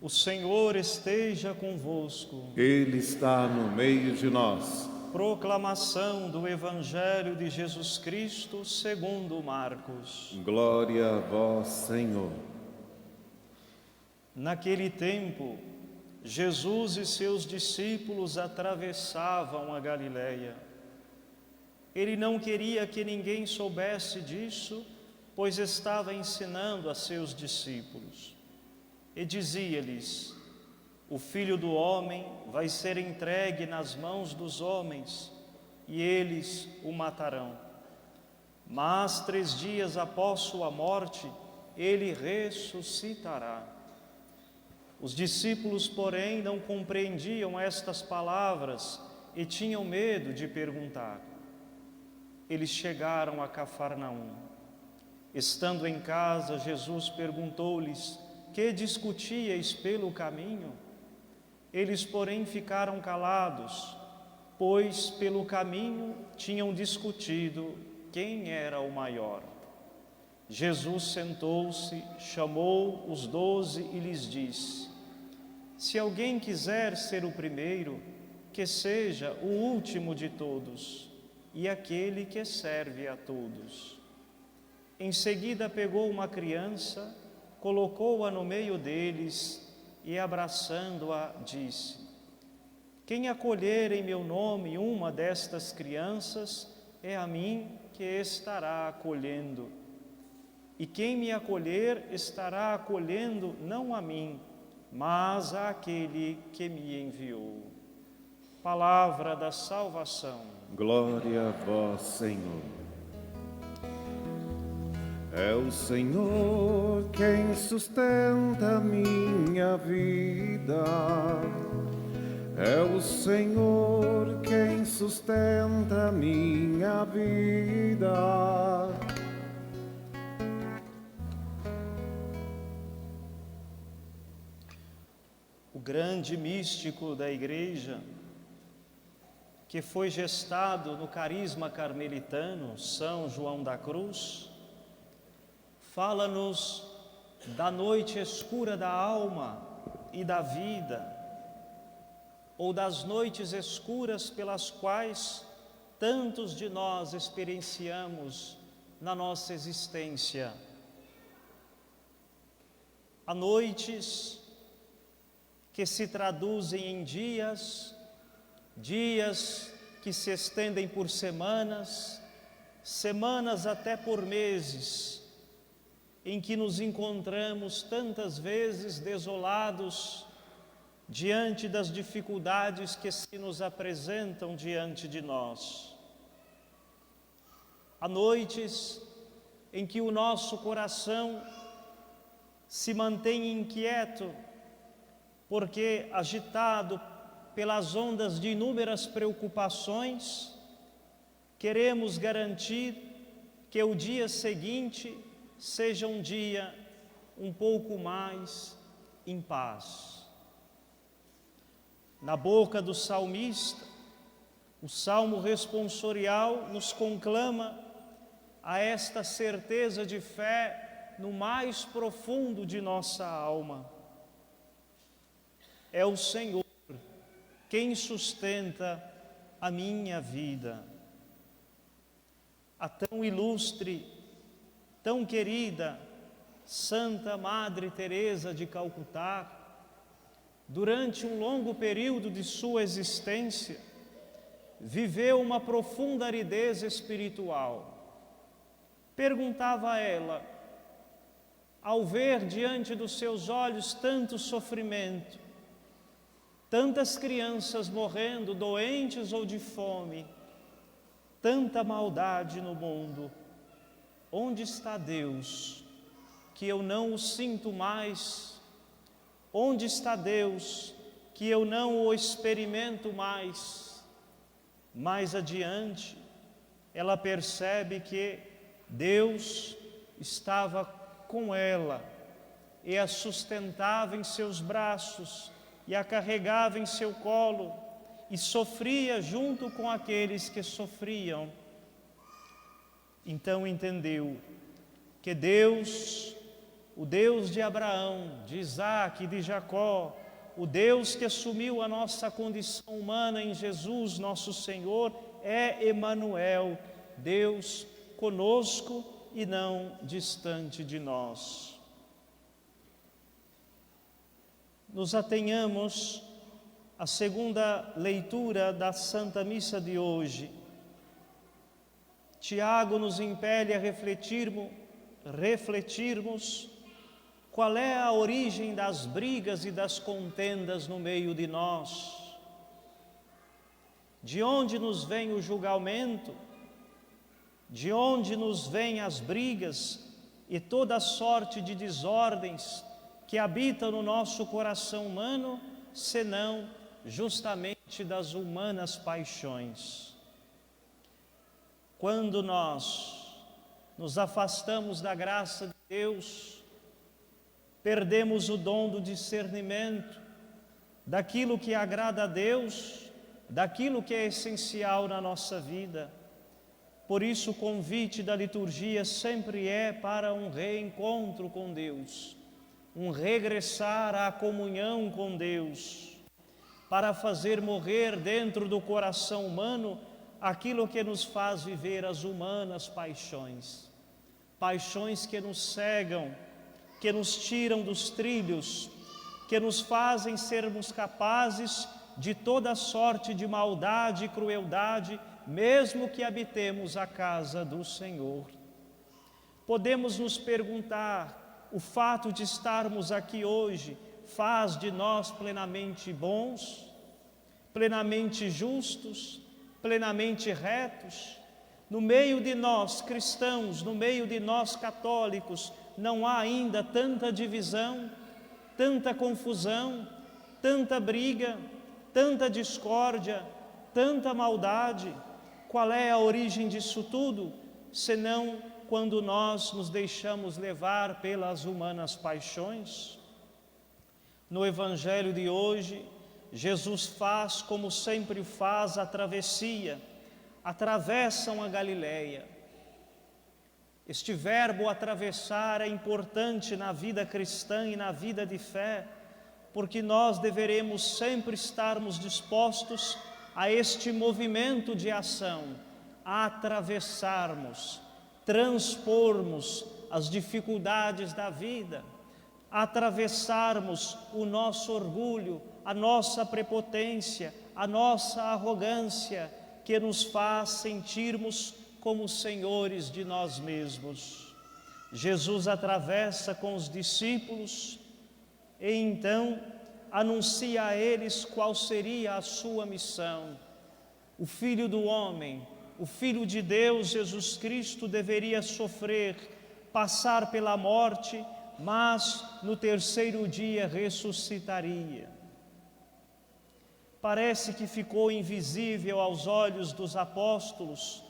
O Senhor esteja convosco. Ele está no meio de nós. Proclamação do Evangelho de Jesus Cristo segundo Marcos. Glória a vós, Senhor. Naquele tempo, Jesus e seus discípulos atravessavam a Galileia. Ele não queria que ninguém soubesse disso, pois estava ensinando a seus discípulos. E dizia-lhes: o Filho do Homem vai ser entregue nas mãos dos homens, e eles o matarão. Mas 3 dias após sua morte, ele ressuscitará. Os discípulos, porém, não compreendiam estas palavras e tinham medo de perguntar. Eles chegaram a Cafarnaum. Estando em casa, Jesus perguntou-lhes: que discutíeis pelo caminho? Eles, porém, ficaram calados, pois pelo caminho tinham discutido quem era o maior. Jesus sentou-se, chamou os 12 e lhes disse: se alguém quiser ser o primeiro, que seja o último de todos e aquele que serve a todos. Em seguida pegou uma criança, colocou-a no meio deles e, abraçando-a, disse: quem acolher em meu nome uma destas crianças, é a mim que estará acolhendo. E quem me acolher, estará acolhendo não a mim, mas àquele que me enviou. Palavra da salvação. Glória a vós, Senhor. É o Senhor quem sustenta a minha vida. É o Senhor quem sustenta a minha vida. O grande místico da Igreja, que foi gestado no carisma carmelitano, São João da Cruz, fala-nos da noite escura da alma e da vida, ou das noites escuras pelas quais tantos de nós experienciamos na nossa existência. Há noites que se traduzem em dias que se estendem por semanas, semanas até por meses, em que nos encontramos tantas vezes desolados diante das dificuldades que se nos apresentam diante de nós. Há noites em que o nosso coração se mantém inquieto, porque, agitado pelas ondas de inúmeras preocupações, queremos garantir que o dia seguinte seja um dia um pouco mais em paz. Na boca do salmista, o salmo responsorial nos conclama a esta certeza de fé no mais profundo de nossa alma. É o Senhor quem sustenta a minha vida. A tão ilustre, tão querida Santa Madre Teresa de Calcutá, durante um longo período de sua existência, viveu uma profunda aridez espiritual. Perguntava a ela, ao ver diante dos seus olhos tanto sofrimento, tantas crianças morrendo, doentes ou de fome, tanta maldade no mundo, onde está Deus, que eu não o sinto mais? Onde está Deus, que eu não o experimento mais? Mais adiante, ela percebe que Deus estava com ela e a sustentava em seus braços e a carregava em seu colo e sofria junto com aqueles que sofriam. Então entendeu que Deus o Deus de Abraão, de Isaque e de Jacó, o Deus que assumiu a nossa condição humana em Jesus, nosso Senhor, é Emanuel, Deus conosco e não distante de nós. Nos atenhamos à segunda leitura da Santa Missa de hoje. Tiago nos impele a refletirmos qual é a origem das brigas e das contendas no meio de nós. De onde nos vem o julgamento? De onde nos vêm as brigas e toda sorte de desordens que habitam no nosso coração humano, senão justamente das humanas paixões? Quando nós nos afastamos da graça de Deus, perdemos o dom do discernimento daquilo que agrada a Deus, daquilo que é essencial na nossa vida. Por isso, o convite da liturgia sempre é para um reencontro com Deus, um regressar à comunhão com Deus, para fazer morrer dentro do coração humano aquilo que nos faz viver as humanas paixões, paixões que nos cegam, que nos tiram dos trilhos, que nos fazem sermos capazes de toda sorte de maldade e crueldade, mesmo que habitemos a casa do Senhor. Podemos nos perguntar: o fato de estarmos aqui hoje faz de nós plenamente bons, plenamente justos, plenamente retos? No meio de nós cristãos, no meio de nós católicos, não há ainda tanta divisão, tanta confusão, tanta briga, tanta discórdia, tanta maldade? Qual é a origem disso tudo, senão quando nós nos deixamos levar pelas humanas paixões? No Evangelho de hoje, Jesus faz, como sempre faz, a travessia, atravessam a Galileia. Este verbo atravessar é importante na vida cristã e na vida de fé, porque nós deveremos sempre estarmos dispostos a este movimento de ação, a atravessarmos, transpormos as dificuldades da vida, a atravessarmos o nosso orgulho, a nossa prepotência, a nossa arrogância, que nos faz sentirmos como senhores de nós mesmos. Jesus atravessa com os discípulos e então anuncia a eles qual seria a sua missão. O Filho do Homem, o Filho de Deus, Jesus Cristo, deveria sofrer, passar pela morte, mas no terceiro dia ressuscitaria. Parece que ficou invisível aos olhos dos apóstolos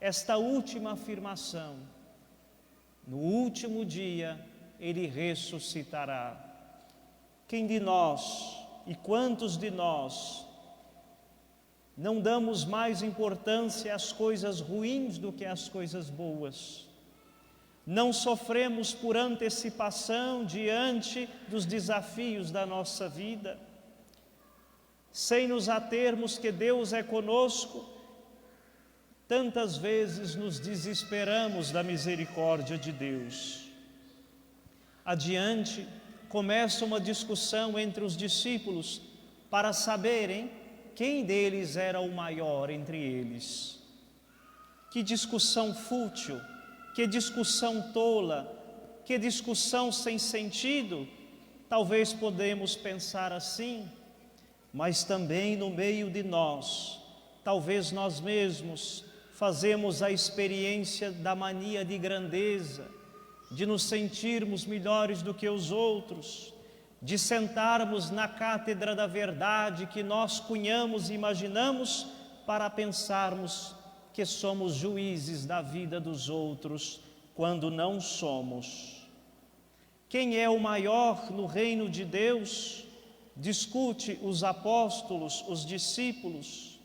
esta última afirmação: no último dia ele ressuscitará. Quem de nós e quantos de nós não damos mais importância às coisas ruins do que às coisas boas? Não sofremos por antecipação diante dos desafios da nossa vida? Sem nos atermos que Deus é conosco, tantas vezes nos desesperamos da misericórdia de Deus. Adiante, começa uma discussão entre os discípulos para saberem quem deles era o maior entre eles. Que discussão fútil, que discussão tola, que discussão sem sentido. Talvez podemos pensar assim, mas também no meio de nós, talvez nós mesmos fazemos a experiência da mania de grandeza, de nos sentirmos melhores do que os outros, de sentarmos na cátedra da verdade que nós cunhamos e imaginamos para pensarmos que somos juízes da vida dos outros, quando não somos. Quem é o maior no reino de Deus? Discute os apóstolos, os discípulos.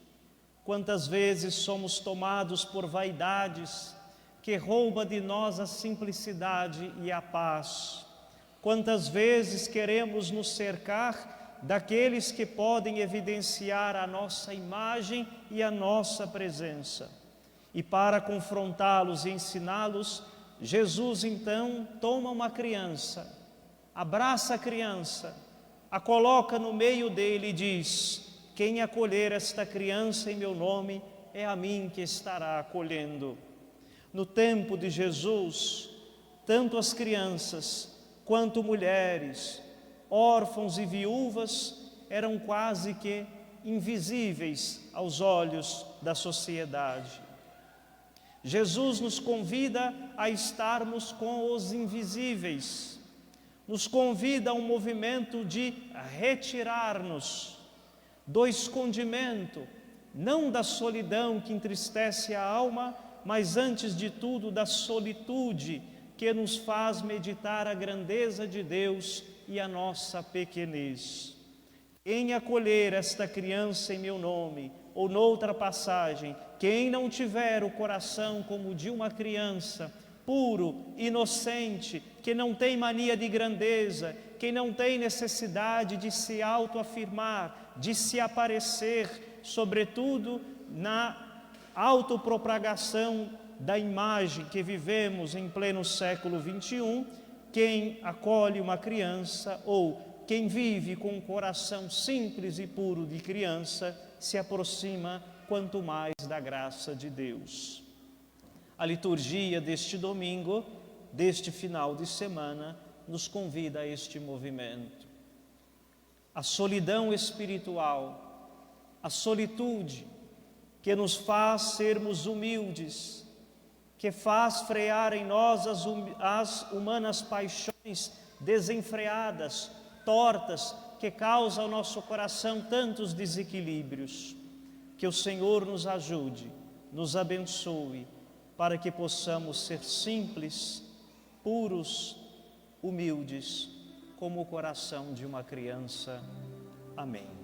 Quantas vezes somos tomados por vaidades que rouba de nós a simplicidade e a paz, Quantas vezes queremos nos cercar daqueles que podem evidenciar a nossa imagem e a nossa presença. E para confrontá-los e ensiná-los, Jesus então toma uma criança, abraça a criança, a coloca no meio dele e diz: quem acolher esta criança em meu nome, é a mim que estará acolhendo. No tempo de Jesus, tanto as crianças quanto mulheres, órfãos e viúvas eram quase que invisíveis aos olhos da sociedade. Jesus nos convida a estarmos com os invisíveis, nos convida a um movimento de retirar-nos do escondimento, não da solidão que entristece a alma, mas antes de tudo da solitude que nos faz meditar a grandeza de Deus e a nossa pequenez. Quem acolher esta criança em meu nome, ou noutra passagem, quem não tiver o coração como o de uma criança, puro, inocente, que não tem mania de grandeza, que não tem necessidade de se autoafirmar, de se aparecer, sobretudo na autopropagação da imagem que vivemos em pleno século XXI, quem acolhe uma criança ou quem vive com um coração simples e puro de criança se aproxima quanto mais da graça de Deus. A liturgia deste domingo, deste final de semana, nos convida a este movimento. A solidão espiritual, a solitude que nos faz sermos humildes, que faz frear em nós as humanas paixões desenfreadas, tortas, que causam ao nosso coração tantos desequilíbrios. Que o Senhor nos ajude, nos abençoe, para que possamos ser simples, puros, humildes, como o coração de uma criança. Amém.